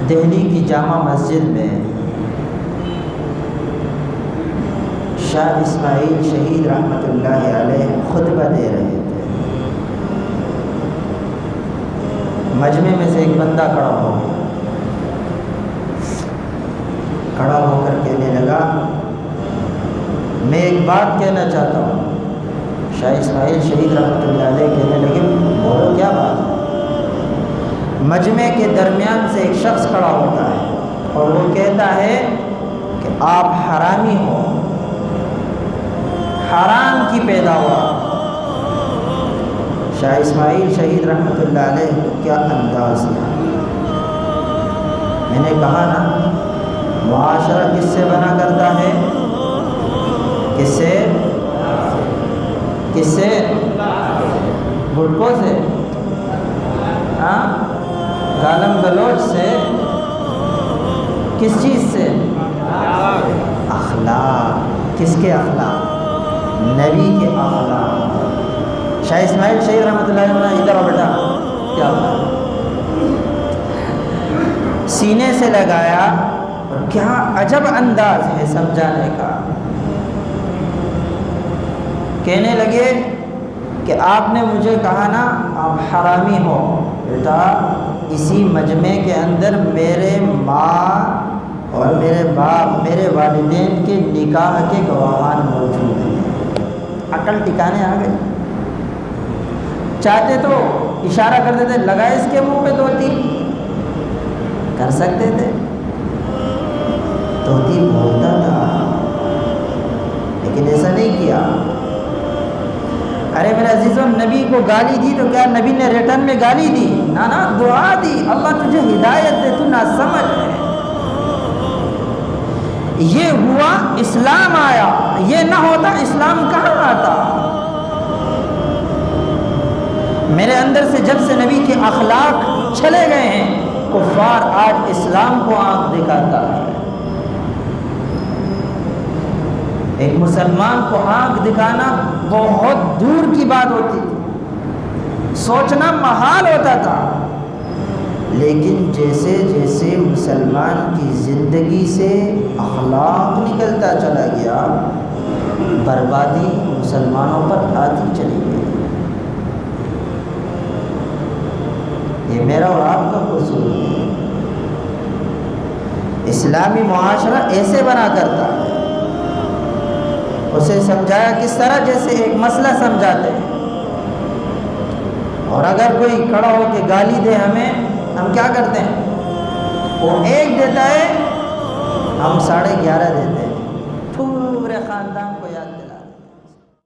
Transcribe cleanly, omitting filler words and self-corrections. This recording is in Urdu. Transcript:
دہلی کی جامع مسجد میں شاہ اسماعیل شہید رحمۃ اللہ علیہ خطبہ دے رہے تھے۔ مجمع میں سے ایک بندہ کھڑا ہو کر کہنے لگا، میں ایک بات کہنا چاہتا ہوں۔ شاہ اسماعیل شہید رحمۃ اللہ علیہ کہنے لگے، بولو کیا بات ہے؟ مجمع کے درمیان سے ایک شخص کھڑا ہوتا ہے اور وہ کہتا ہے کہ آپ حرامی ہو، حرام کی پیداوار۔ شاہ اسماعیل شہید رحمۃ اللہ علیہ کو کیا انداز ہے! میں نے کہا نا، معاشرہ کس سے بنا کرتا ہے؟ کس سے؟ گٹکوں سے، گالم گلوچ سے، کس چیز سے؟ اخلاق۔ کس کے اخلاق؟ نبی کے اخلاق۔ شاہ اسماعیل شہید رحمۃ اللہ علیہ ادھر آ بیٹا، کیا سینے سے لگایا، اور کیا عجب انداز ہے سمجھانے کا۔ کہنے لگے کہ آپ نے مجھے کہا نا آپ حرامی ہو، بیٹا اسی مجمع کے اندر میرے ماں اور میرے باپ، میرے والدین کے نکاح کے گواہان موجود ہیں۔ عقل ٹھکانے آ گئی۔ چاہتے تو اشارہ کرتے تھے، لگائے اس کے منہ پہ دھوتی، کر سکتے تھے، دھوتی بولتا تھا، لیکن ایسا نہیں کیا۔ ارے میرے عزیزوں، نبی کو گالی دی تو کیا نبی نے ریٹرن میں گالی دی؟ نا دعا دی، اللہ تجھے ہدایت دے، تو نہ سمجھ ہے۔ یہ ہوا اسلام آیا، یہ نہ ہوتا اسلام کہاں آتا؟ میرے اندر سے جب سے نبی کے اخلاق چلے گئے ہیں، کفار آج اسلام کو آنکھ دکھاتا ہے۔ ایک مسلمان کو آنکھ دکھانا بہت دور کی بات ہوتی تھی، سوچنا محال ہوتا تھا، لیکن جیسے جیسے مسلمان کی زندگی سے اخلاق نکلتا چلا گیا، بربادی مسلمانوں پر آتی چلی گئی۔ یہ میرا اور آپ کا قصور ہے۔ اسلامی معاشرہ ایسے بنا کرتا ہے۔ اسے سمجھایا کس طرح؟ جیسے ایک مسئلہ سمجھاتے ہیں، اور اگر کوئی کھڑا ہو کے گالی دے ہمیں، ہم کیا کرتے ہیں؟ وہ ایک دیتا ہے، ہم 11.5 دیتے ہیں، پورے خاندان کو